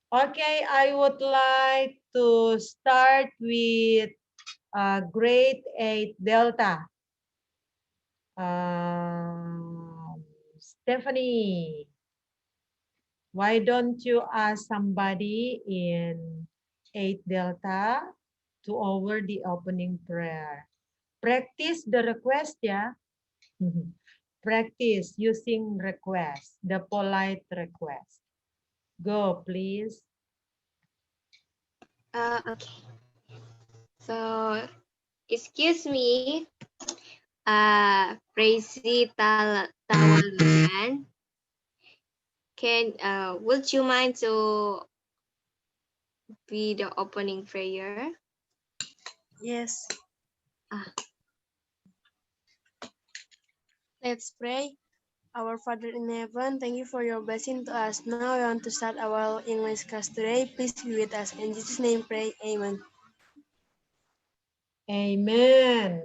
Okay, I would like to start with grade 8 Delta. Stephanie, why don't you ask somebody in 8 Delta to over the opening prayer? Practice the request, yeah? Practice using request, the polite request. Go, please. Okay. So, excuse me, Praise Tawalugan. Would you mind to be the opening prayer? Yes. Ah, Let's pray. Our Father in heaven, thank you for your blessing to us. Now we want to start our English class today. Please be with us. In Jesus' name pray. Amen. Amen.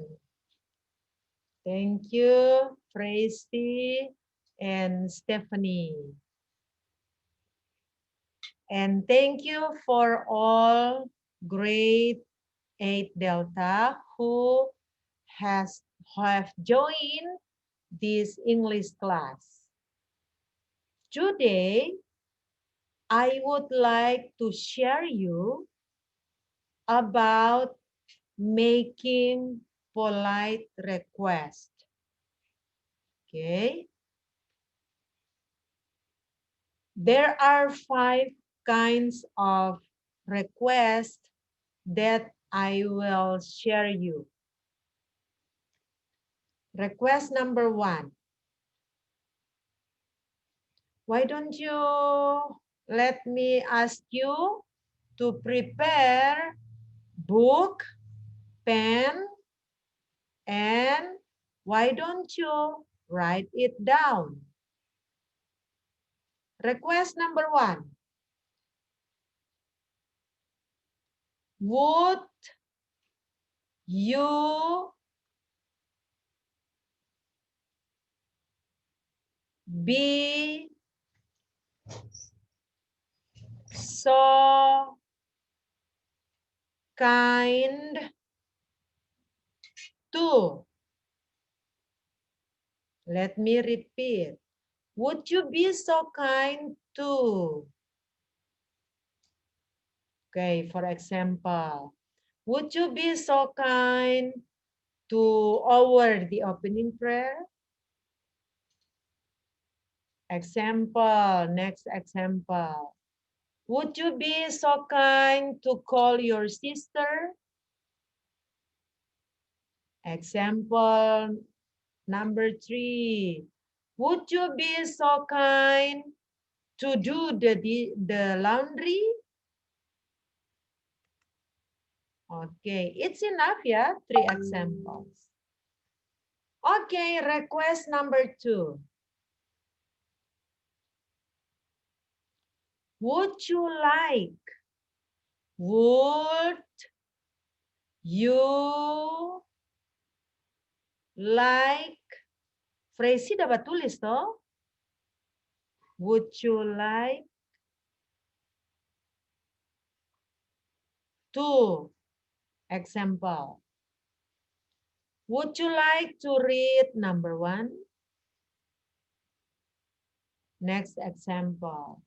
Thank you, Tracy and Stephanie. And thank you for all grade 8 Delta who have joined this English class. Today, I would like to share you about making polite request. Okay. There are 5 kinds of requests that I will share you. Request number 1. Why don't you let me ask you to prepare book, pen, and why don't you write it down? Request number 1. Would you be so kind to? Let me repeat. Would you be so kind to? Okay, for example, would you be so kind to over the opening prayer? Example, next example. Would you be so kind to call your sister? Example number 3. Would you be so kind to do the laundry? Okay, it's enough, yeah? 3 examples. Okay, request number 2. Would you would you like, Fresi dapat tulis toh? Would you like to, example. Would you like to read number 1? Next example.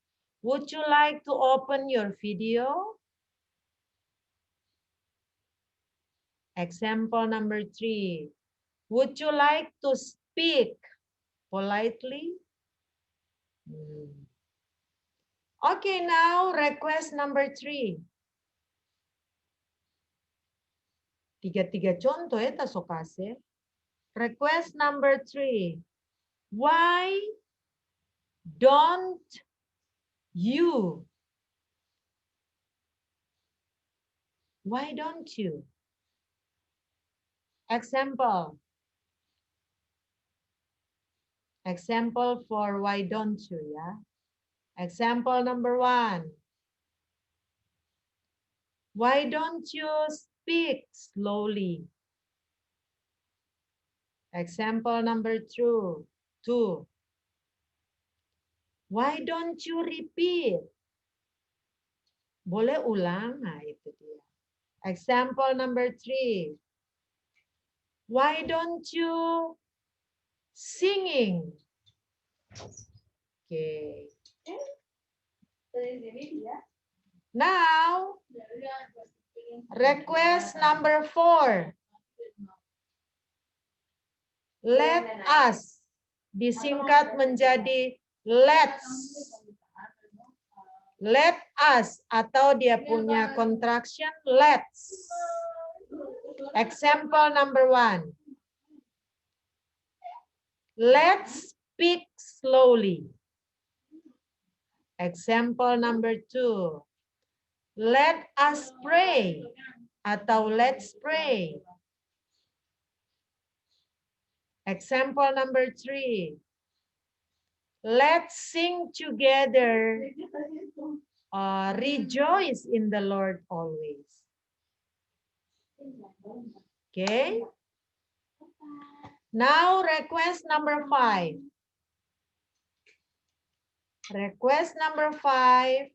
Would you like to open your video? Example number 3. Would you like to speak politely? Okay, now request number 3. Tiga-tiga contoh ya tasokase. Request number 3. Why don't you? Why don't you? Example. Example for why don't you, yeah? Example number 1. Why don't you speak slowly? Example number 2. Why don't you repeat? Boleh ulang, nah itu dia. Example number 3. Why don't you singing? Okay. Now, request number 4. Let us disingkat menjadi let's. Let us atau dia punya contraction let's. Example number 1. Let's speak slowly. Example number 2. Let us pray atau let's pray. Example number 3. Let's sing together. Rejoice in the Lord always. Okay. Now request number 5. Request number 5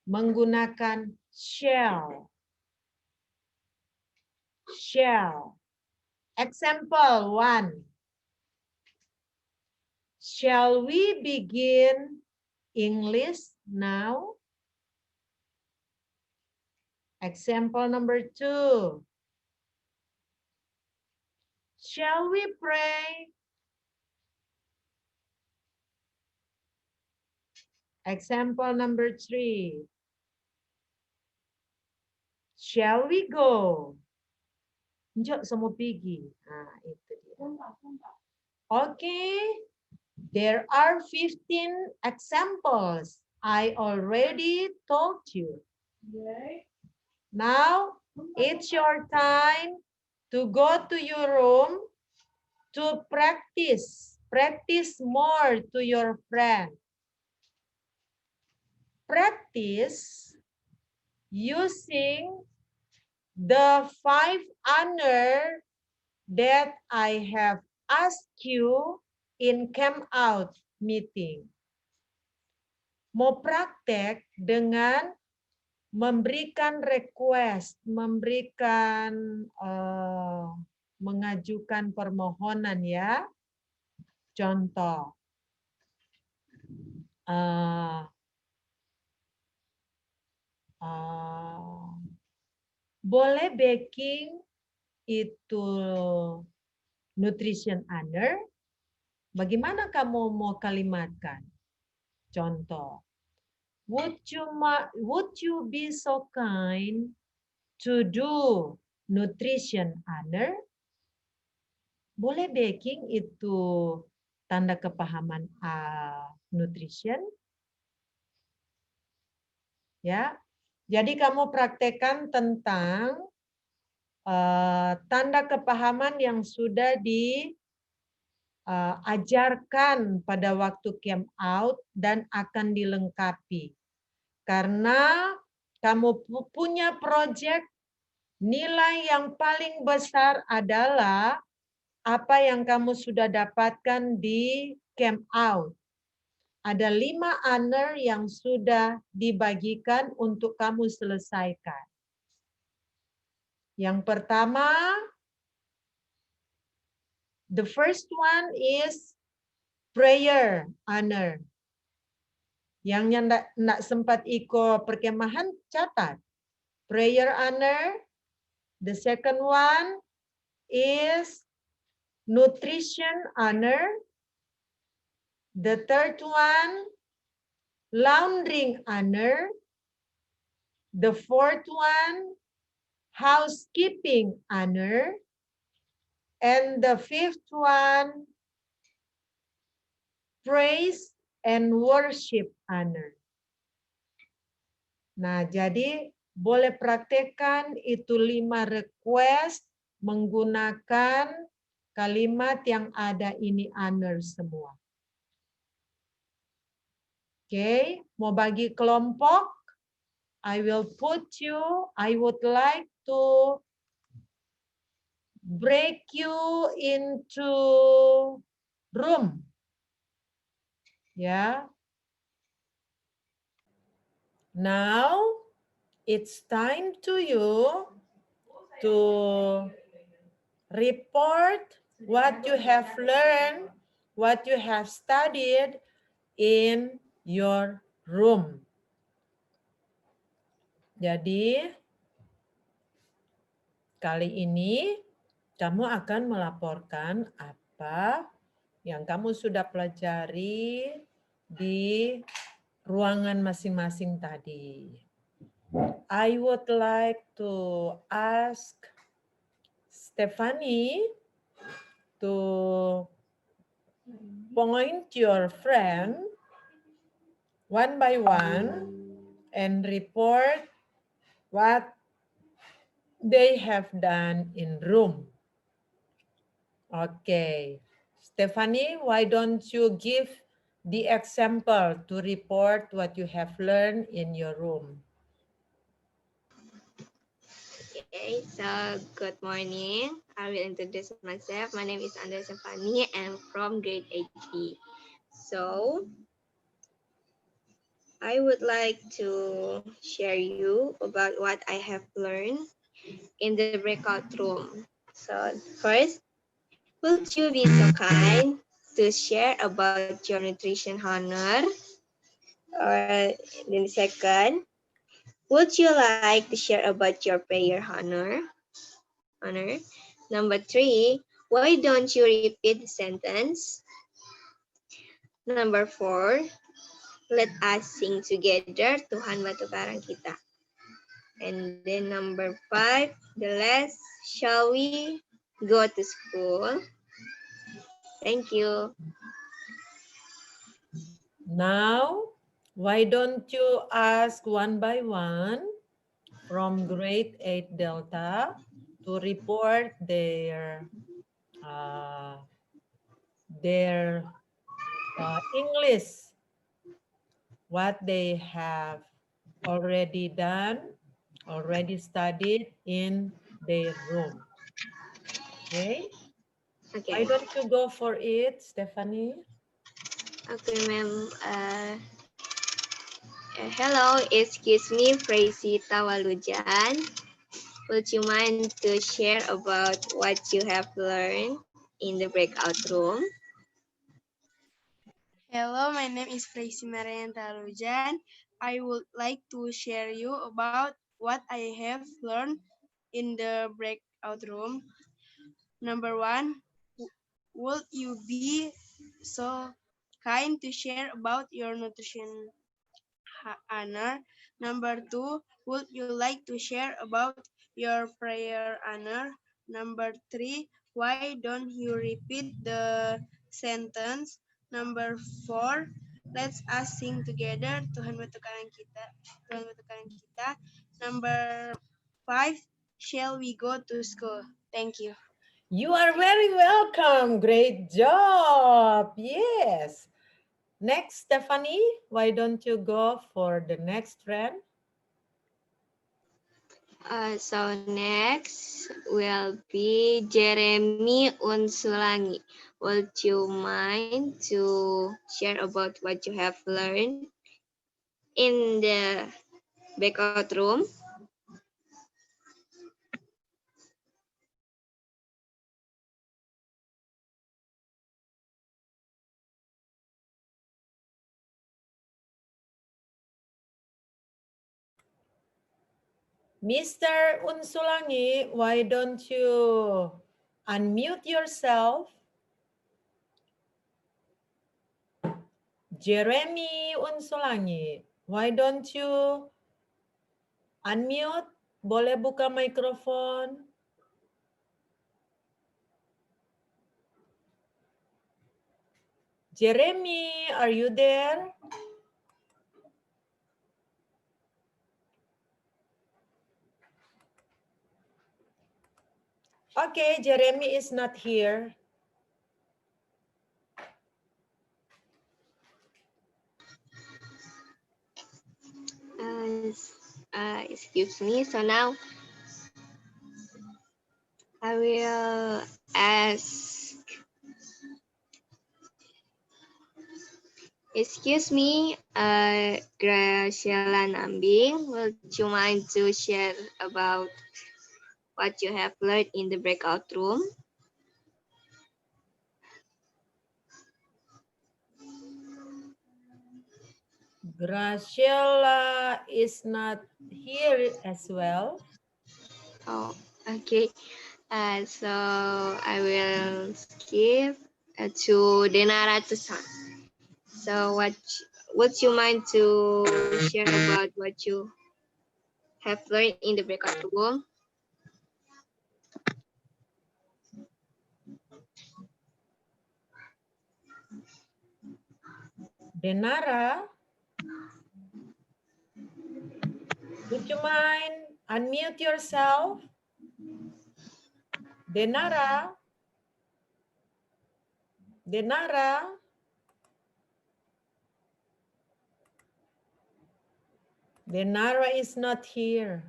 menggunakan shall. Shall. Example 1. Shall we begin English now? Example number 2. Shall we pray? Example number 3. Shall we go? Njok semua pergi. Nah, itu dia. Okay. There are 15 examples. I already told you. Now, it's your time to go to your room to practice. Practice more to your friend. Practice using the 5 honor that I have asked you in camp out meeting. Mau praktek dengan memberikan request, memberikan mengajukan permohonan ya. Contoh. Boleh baking itu nutrition honor. Bagaimana kamu mau kalimatkan? Contoh. Would you be so kind to do nutrition honor? Boleh baking itu tanda kepahaman nutrition? Ya. Jadi kamu praktekkan tentang tanda kepahaman yang sudah diajarkan pada waktu camp out dan akan dilengkapi. Karena kamu punya proyek, nilai yang paling besar adalah apa yang kamu sudah dapatkan di camp out. Ada 5 honor yang sudah dibagikan untuk kamu selesaikan. Yang pertama, the first one is prayer honor. Yang tidak sempat ikut perkemahan, catat. Prayer honor. The second one is nutrition honor. The third one, laundering honor. The fourth one, housekeeping honor. And the fifth one, praise and worship honor. Nah, jadi boleh praktekkan itu 5 request menggunakan kalimat yang ada ini honor semua. Oke, mau bagi kelompok, I would like to break you into room. Ya. Now it's time to you to report what you have learned, what you have studied in your room. Jadi, kali ini kamu akan melaporkan apa yang kamu sudah pelajari di ruangan masing-masing tadi. I would like to ask Stephanie to point your friend one by one and report what they have done in room. Okay. Stephanie, why don't you give the example to report what you have learned in your room? Okay, so good morning. I will introduce myself. My name is Andrea Stephanie and from grade 8B. So, I would like to share you about what I have learned in the breakout room. So, first, would you be so kind to share about your nutrition honor? Or then second, would you like to share about your prayer honor? Number 3, why don't you repeat the sentence? Number 4, let us sing together Tuhan Batu Karang Kita. And then number 5, the last, shall we go to school? Thank you. Now, why don't you ask one by one from grade 8 Delta to report their English, what they have already done, already studied in their room. Okay? Why Okay. don't you go for it, Stephanie? Okay, ma'am. Hello, excuse me, Tracy Tawalujan. Would you mind to share about what you have learned in the breakout room? Hello, my name is Tracy Marian Talujan. I would like to share you about what I have learned in the breakout room. Number 1, would you be so kind to share about your nutrition honor? Number 2, would you like to share about your prayer honor? Number 3, why don't you repeat the sentence? Number 4, let's us sing together Tuhan Batu Karang Kita. Tuhan Batu Karang Kita. Number 5, shall we go to school? Thank you. You are very welcome. Great job. Yes. Next, Stephanie, why don't you go for the next friend? So next will be Jeremy Unsulangi. Would you mind to share about what you have learned in the breakout room? Mr. Unsulangi, why don't you unmute yourself? Jeremy Unsulangi, why don't you unmute? Boleh buka mikrofon? Jeremy, are you there? Okay, Jeremy is not here. Excuse me. So now I will ask Excuse me, Graciela Nambing, would you mind to share about what you have learned in the breakout room? Graciela is not here as well. Oh, okay. So I will skip to Denara Tusan. So would you mind to share about what you have learned in the breakout room? Denara, would you mind unmute yourself? Denara? Denara? Denara is not here.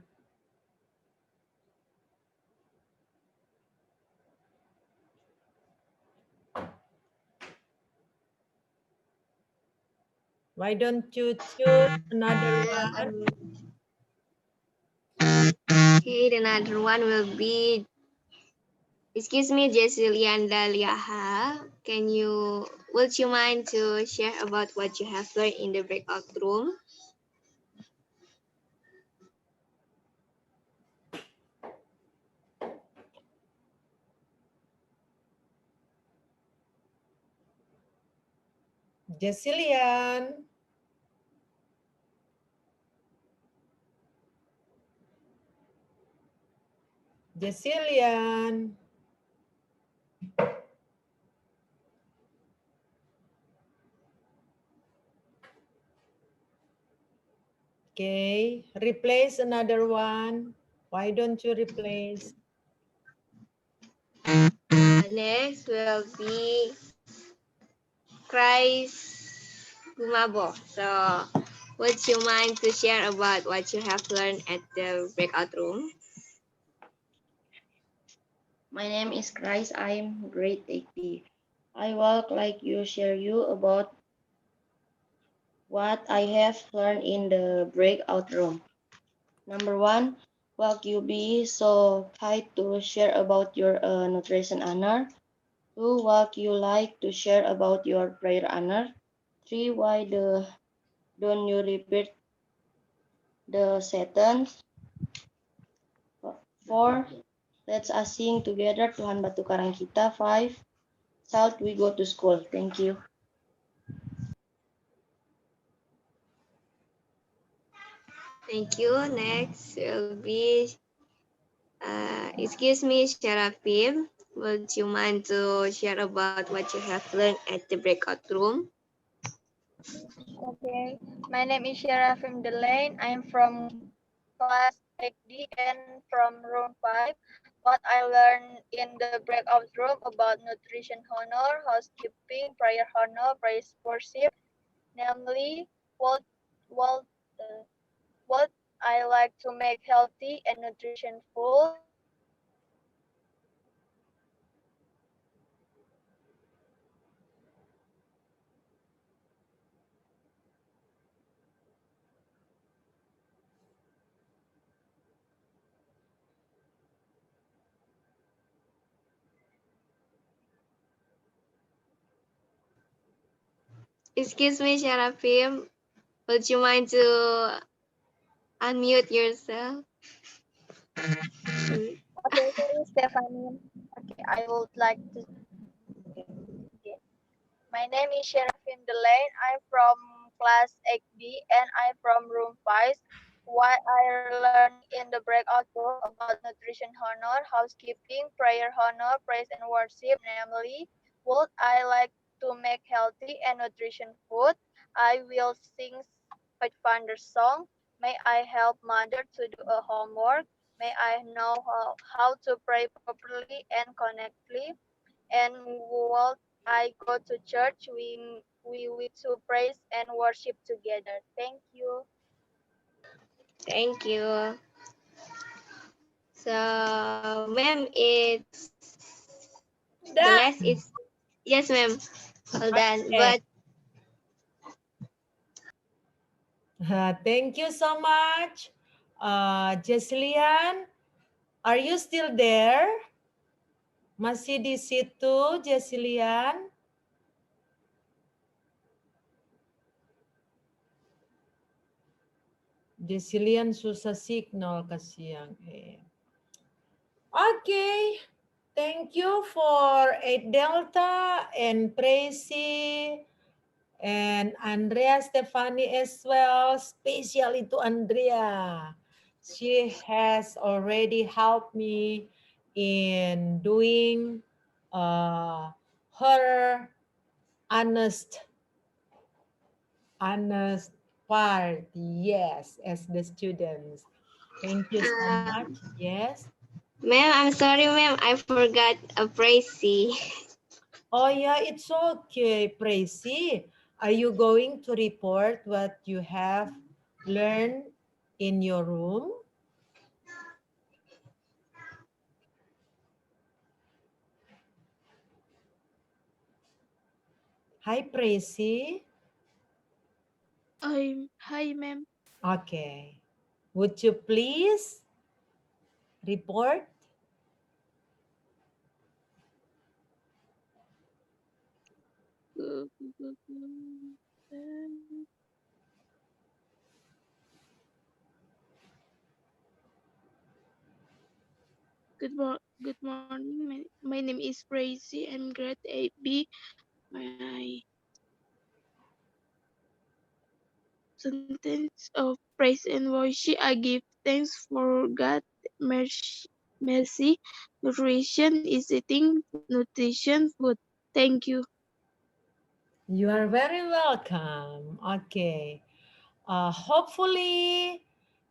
Why don't you choose another one? Okay, another one will be, excuse me, Jesilian Daliaha. Would you mind to share about what you have learned in the breakout room? Jesilian. Jesilian. Okay, replace another one. Why don't you replace? Next will be Chris Gumabo. So, would you mind to share about what you have learned at the breakout room? My name is Chris. I'm grade 8B. I would like to share you about what I have learned in the breakout room. Number one, will you be so kind to share about your nutrition honor? Two, what you like to share about your prayer honor? Three, don't you repeat the sentence? Four, let's us sing together Tuhan Batu Karang Kita. Five, Salt we go to school. Thank you. Thank you. Next will be, excuse me, Sharafim. Would you mind to share about what you have learned at the breakout room? Okay, my name is Sharafim Delane. I'm from class 8D and from room 5. What I learned in the breakout room about nutrition honor, housekeeping, prayer honor, praise worship, namely what, uh, what I like to make healthy and nutrition food. Excuse me, Sharafim. Would you mind to unmute yourself? Okay, Stephanie. Okay, I would like to. Okay. My name is Sharafim Delane. I'm from class 8B and I'm from room 5. What I learned in the breakout room about nutrition honor, housekeeping, prayer honor, praise and worship, namely, would I like to make healthy and nutrition food? I will sing Pathfinder song. May I help mother to do a homework? May I know how to pray properly and connectly? And while I go to church, we to praise and worship together. Thank you. Thank you. So, ma'am, it's the Done. last is, yes, ma'am. Hold on. Okay. Thank you so much. Jeslian, are you still there? Masih di situ, Jeslian? Jeslian susah signal kasihan. Okay. Thank you for 8 Delta and Tracy and Andrea Stefani as well. Especially to Andrea. She has already helped me in doing her honest part. Yes, as the students. Thank you so much. Yes. Ma'am, I'm sorry, ma'am. I forgot a Tracy. Oh yeah, it's okay, Tracy. Are you going to report what you have learned in your room? Hi, Tracy. Hi, ma'am. Okay. Would you please report? Good morning. My name is Tracy. I'm grade 8B. My sentence of praise and worship. I give thanks for God's mercy. Nutrition is eating nutrition food. Thank you. You are very welcome. Okay. Hopefully,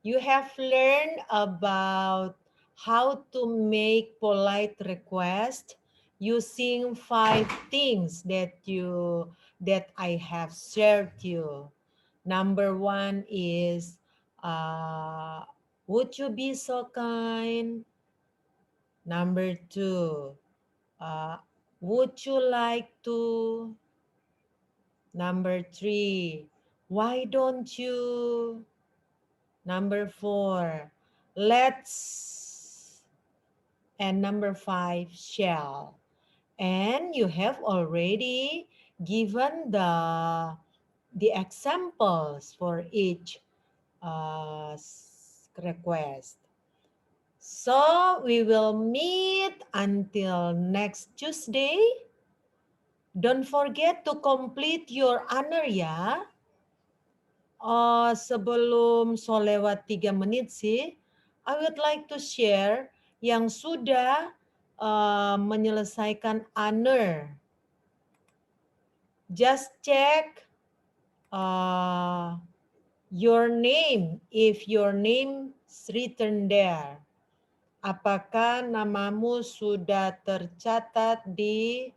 you have learned about how to make polite request using 5 things that I have shared you. Number 1 is, would you be so kind? Number 2, uh, would you like to? Number 3, why don't you? Number 4, let's. And number 5, shall. And you have already given the examples for each request. So we will meet until next Tuesday. Don't forget to complete your honor ya. Sebelum lewat 3 menit sih, I would like to share yang sudah menyelesaikan honor. Just check your name, if your name is written there. Apakah namamu sudah tercatat di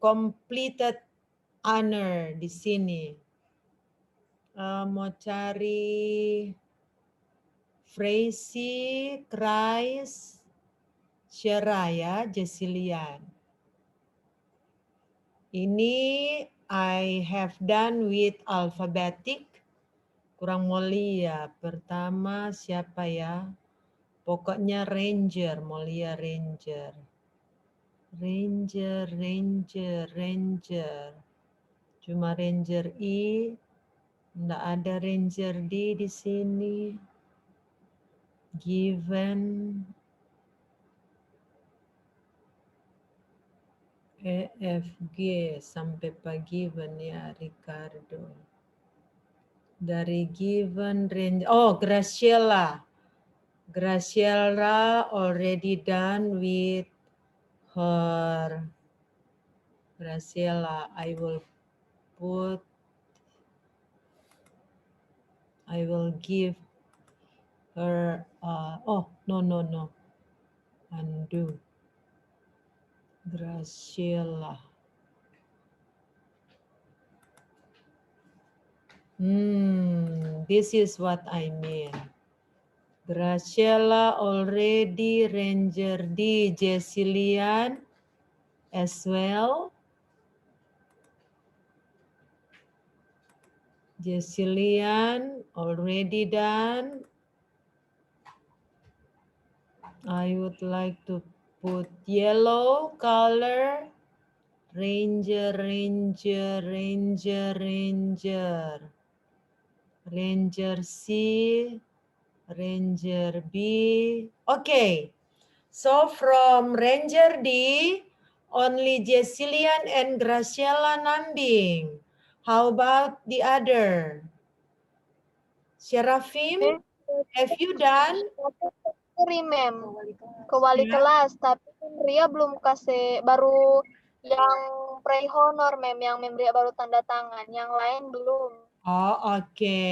completed honor di sini? Mau cari Tracy, Chris, Sheraya, Jesilian. Ini I have done with alphabetic. Kurang mulia. Pertama siapa ya? Pokoknya Ranger, mulia Ranger. Ranger. Cuma Ranger I. Nggak ada Ranger D di sini. Given. EFG sampai Pak Given ya Ricardo. Dari Given range. Oh, Graciela. Graciela already done with her. Graciela, I will give her, oh, no. Undo. Graciela. This is what I mean. Graciela already Ranger D. Jesilian as well. Jessilian already done. I would like to put yellow color. Ranger, ranger, ranger, ranger. Ranger C, Ranger B. Okay. So from Ranger D, only Jessilian and Graciela Nambing. How about the other? Seraphim, have you done? Kirim, mem, ke wali Ya. kelas, tapi Ria belum kasih, baru yang pre honor, mem, yang mem Ria baru tanda tangan, yang lain belum. Oh, oke.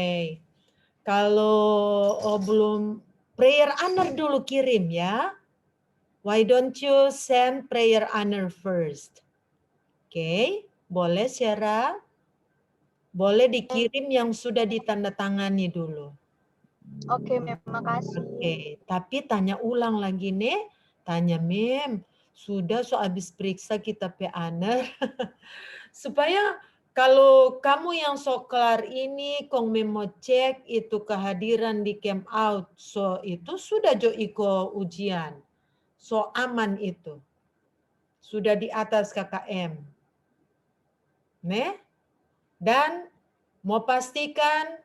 Kalau belum, prayer honor dulu kirim ya. Why don't you send prayer honor first? Oke, boleh Sarah? Boleh dikirim yang sudah ditandatangani dulu. Oke, mem, makasih. Oke, tapi tanya ulang lagi nih. Tanya mem, sudah so habis periksa kita pe honor. Supaya kalau kamu yang so kelar ini, kong mem mau cek itu kehadiran di camp out. So itu sudah jo iko ujian. So aman itu. Sudah di atas KKM. Nih? Dan mau pastikan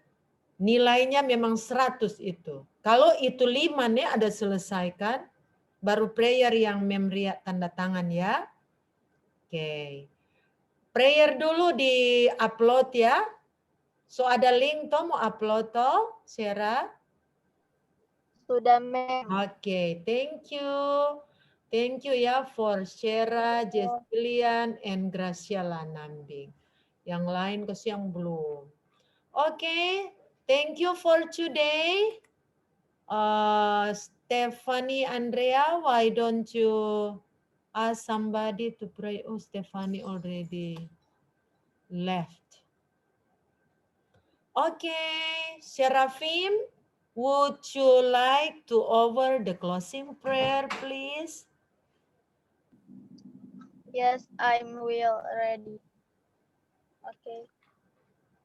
nilainya memang 100 itu. Kalau itu 5 nih ada selesaikan, baru prayer yang memria tanda tangan ya. Oke. Prayer dulu di upload ya. So ada link toh mau upload toh, Sarah? Sudah, mem. Oke, thank you. Thank you ya for Sarah, Jessilian, and Graciela Nambing. Yang lain kasi yang belum. Oke, thank you for today. Stephanie, Andrea, why don't you ask somebody to pray? Oh, Stephanie already left. Okay, Seraphim, would you like to over the closing prayer, please? Yes, I'm will ready. Oke.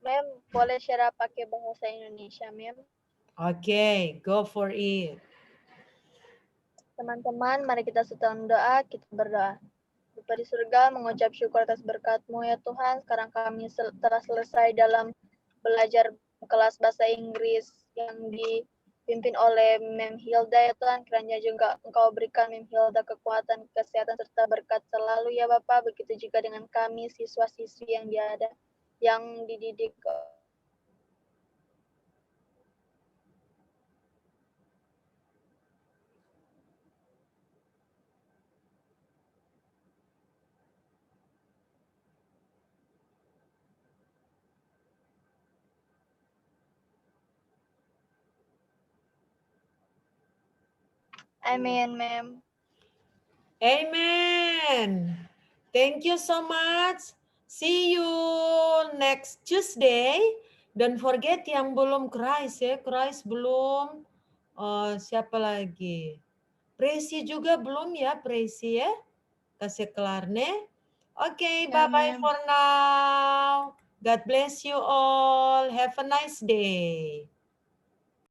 Mem, boleh share pakai bahasa Indonesia, mem? Okay, go for it. Teman-teman, mari kita setelah doa, kita berdoa. Bapa di surga, mengucap syukur atas berkat-Mu ya Tuhan. Sekarang kami telah selesai dalam belajar kelas bahasa Inggris yang dipimpin oleh Mem Hilda ya Tuhan. Kiranya juga Engkau berikan Mem Hilda kekuatan, kesehatan, serta berkat selalu ya Bapak. Begitu juga dengan kami, siswa-siswi yang dididik. Amin, Mem. Amen. Thank you so much. See you next Tuesday. Don't forget yang belum Christ ya. Christ belum. Siapa lagi? Presi juga belum ya. Presi ya. Kasih kelar nih. Okay, Ya, bye-bye Mem. for now. God bless you all. Have a nice day.